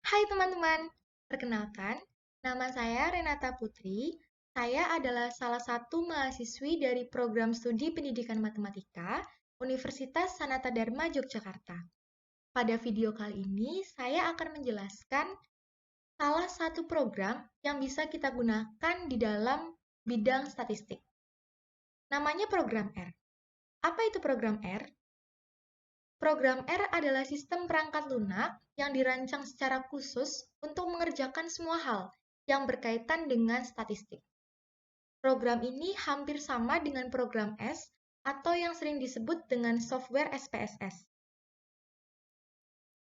Hai teman-teman, perkenalkan, nama saya Renata Putri. Saya adalah salah satu mahasiswi dari program studi pendidikan matematika Universitas Sanata Dharma Yogyakarta. Pada video kali ini, saya akan menjelaskan salah satu program yang bisa kita gunakan di dalam bidang statistik. Namanya program R. Apa itu program R? Program R adalah sistem perangkat lunak yang dirancang secara khusus untuk mengerjakan semua hal yang berkaitan dengan statistik. Program ini hampir sama dengan program S atau yang sering disebut dengan software SPSS.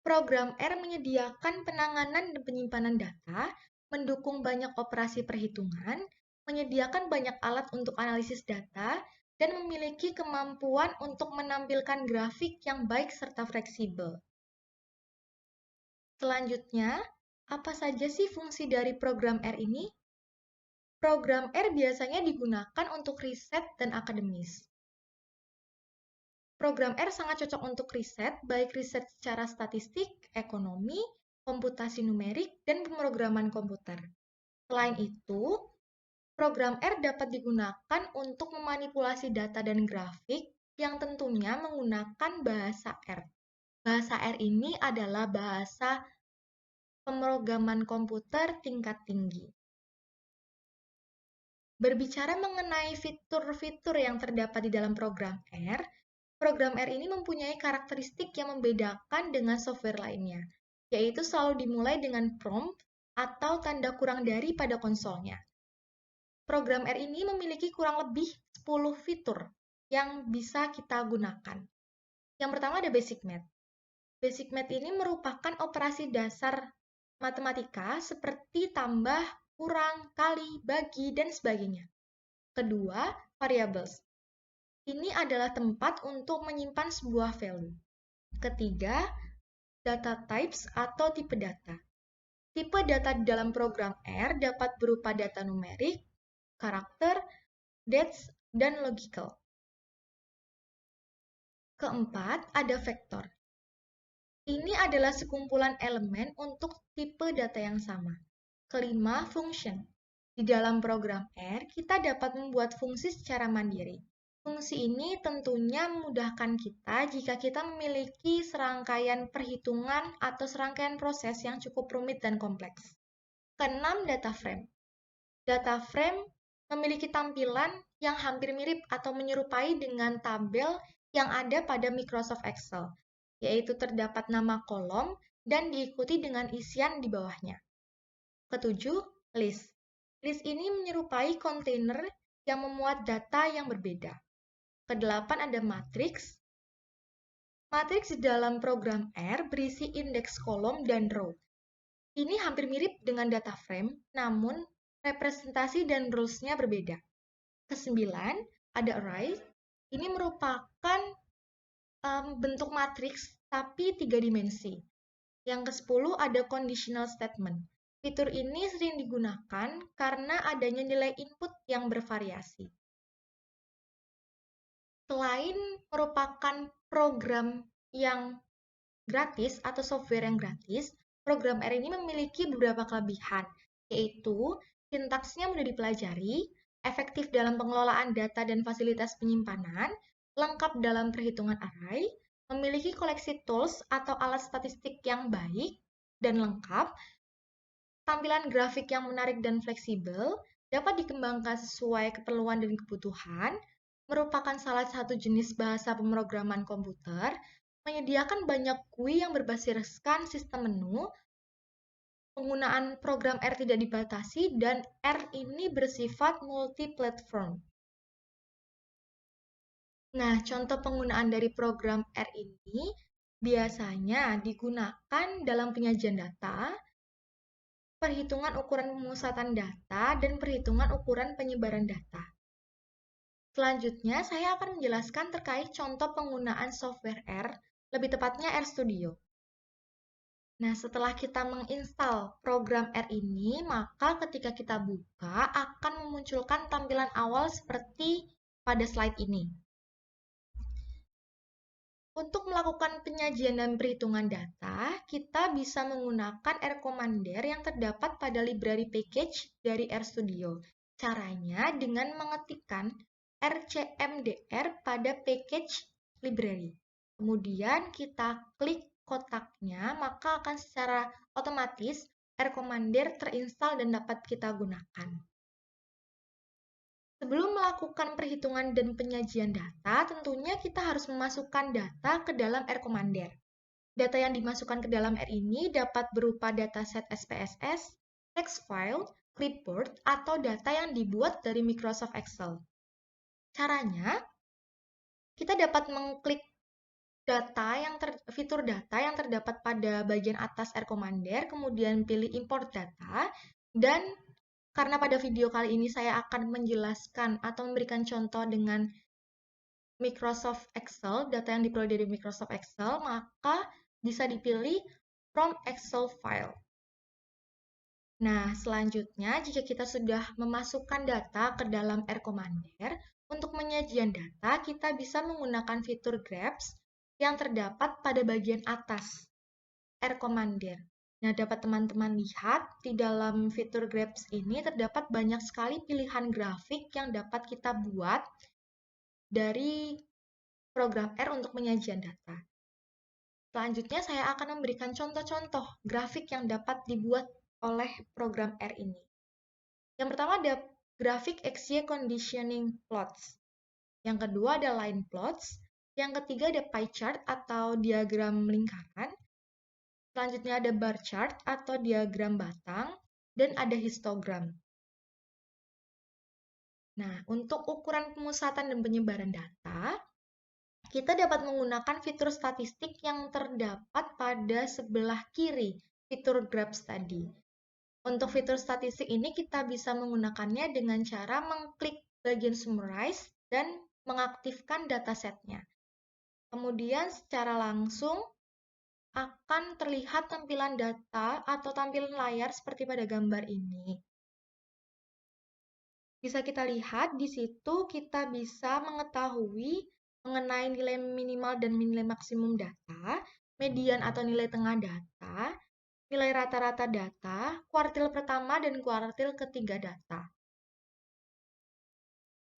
Program R menyediakan penanganan dan penyimpanan data, mendukung banyak operasi perhitungan, menyediakan banyak alat untuk analisis data, dan memiliki kemampuan untuk menampilkan grafik yang baik serta fleksibel. Selanjutnya, apa saja sih fungsi dari program R ini? Program R biasanya digunakan untuk riset dan akademis. Program R sangat cocok untuk riset, baik riset secara statistik, ekonomi, komputasi numerik, dan pemrograman komputer. Selain itu, program R dapat digunakan untuk memanipulasi data dan grafik yang tentunya menggunakan bahasa R. Bahasa R ini adalah bahasa pemrograman komputer tingkat tinggi. Berbicara mengenai fitur-fitur yang terdapat di dalam program R ini mempunyai karakteristik yang membedakan dengan software lainnya, yaitu selalu dimulai dengan prompt atau tanda kurang dari pada konsolnya. Program R ini memiliki kurang lebih 10 fitur yang bisa kita gunakan. Yang pertama ada Basic Math. Basic Math ini merupakan operasi dasar matematika seperti tambah, kurang, kali, bagi, dan sebagainya. Kedua, variables. Ini adalah tempat untuk menyimpan sebuah value. Ketiga, data types atau tipe data. Tipe data di dalam program R dapat berupa data numerik, karakter, dates, dan logical. Keempat, ada vektor. Ini adalah sekumpulan elemen untuk tipe data yang sama. Kelima, function. Di dalam program R, kita dapat membuat fungsi secara mandiri. Fungsi ini tentunya memudahkan kita jika kita memiliki serangkaian perhitungan atau serangkaian proses yang cukup rumit dan kompleks. Keenam, data frame. Data frame memiliki tampilan yang hampir mirip atau menyerupai dengan tabel yang ada pada Microsoft Excel, yaitu terdapat nama kolom dan diikuti dengan isian di bawahnya. Ketujuh, list. List ini menyerupai kontainer yang memuat data yang berbeda. Kedelapan ada matriks. Matriks di dalam program R berisi indeks kolom dan row. Ini hampir mirip dengan data frame, namun representasi dan rules-nya berbeda. Kesembilan, ada array. Ini merupakan bentuk matriks tapi 3 dimensi. Yang ke-10 ada conditional statement. Fitur ini sering digunakan karena adanya nilai input yang bervariasi. Selain merupakan program yang gratis atau software yang gratis, program R ini memiliki beberapa kelebihan, yaitu sintaksnya mudah dipelajari, efektif dalam pengelolaan data dan fasilitas penyimpanan, lengkap dalam perhitungan array, memiliki koleksi tools atau alat statistik yang baik dan lengkap, tampilan grafik yang menarik dan fleksibel, dapat dikembangkan sesuai keperluan dan kebutuhan, merupakan salah satu jenis bahasa pemrograman komputer, menyediakan banyak GUI yang berbasiskan sistem menu, penggunaan program R tidak dibatasi, dan R ini bersifat multi-platform. Nah, contoh penggunaan dari program R ini biasanya digunakan dalam penyajian data, perhitungan ukuran pemusatan data, dan perhitungan ukuran penyebaran data. Selanjutnya, saya akan menjelaskan terkait contoh penggunaan software R, lebih tepatnya RStudio. Nah, setelah kita menginstal program R ini, maka ketika kita buka akan memunculkan tampilan awal seperti pada slide ini. Untuk melakukan penyajian dan perhitungan data, kita bisa menggunakan R Commander yang terdapat pada library package dari RStudio. Caranya dengan mengetikkan rcmdr pada package library. Kemudian kita klik kotaknya, maka akan secara otomatis R Commander terinstall dan dapat kita gunakan. Sebelum melakukan perhitungan dan penyajian data, tentunya kita harus memasukkan data ke dalam R Commander. Data yang dimasukkan ke dalam R ini dapat berupa dataset SPSS, text file, clipboard, atau data yang dibuat dari Microsoft Excel. Caranya, kita dapat mengklik fitur data yang terdapat pada bagian atas R Commander, kemudian pilih import data, dan karena pada video kali ini saya akan menjelaskan atau memberikan contoh dengan Microsoft Excel, data yang diperoleh dari Microsoft Excel, maka bisa dipilih from Excel file. Nah, selanjutnya jika kita sudah memasukkan data ke dalam R Commander, untuk penyajian data kita bisa menggunakan fitur grabs yang terdapat pada bagian atas R Commander. Nah, dapat teman-teman lihat di dalam fitur grabs ini terdapat banyak sekali pilihan grafik yang dapat kita buat dari program R untuk penyajian data. Selanjutnya saya akan memberikan contoh-contoh grafik yang dapat dibuat oleh program R ini. Yang pertama ada grafik XY conditioning plots. Yang kedua ada line plots. Yang ketiga ada pie chart atau diagram lingkaran. Selanjutnya ada bar chart atau diagram batang, dan ada histogram. Nah, untuk ukuran pemusatan dan penyebaran data, kita dapat menggunakan fitur statistik yang terdapat pada sebelah kiri fitur grabs tadi. Untuk fitur statistik ini kita bisa menggunakannya dengan cara mengklik bagian summarize dan mengaktifkan datasetnya. Kemudian secara langsung akan terlihat tampilan data atau tampilan layar seperti pada gambar ini. Bisa kita lihat di situ kita bisa mengetahui mengenai nilai minimal dan nilai maksimum data, median atau nilai tengah data, nilai rata-rata data, kuartil pertama dan kuartil ketiga data.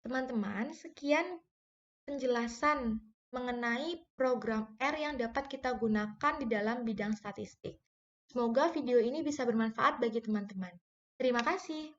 Teman-teman, sekian penjelasan mengenai program R yang dapat kita gunakan di dalam bidang statistik. Semoga video ini bisa bermanfaat bagi teman-teman. Terima kasih.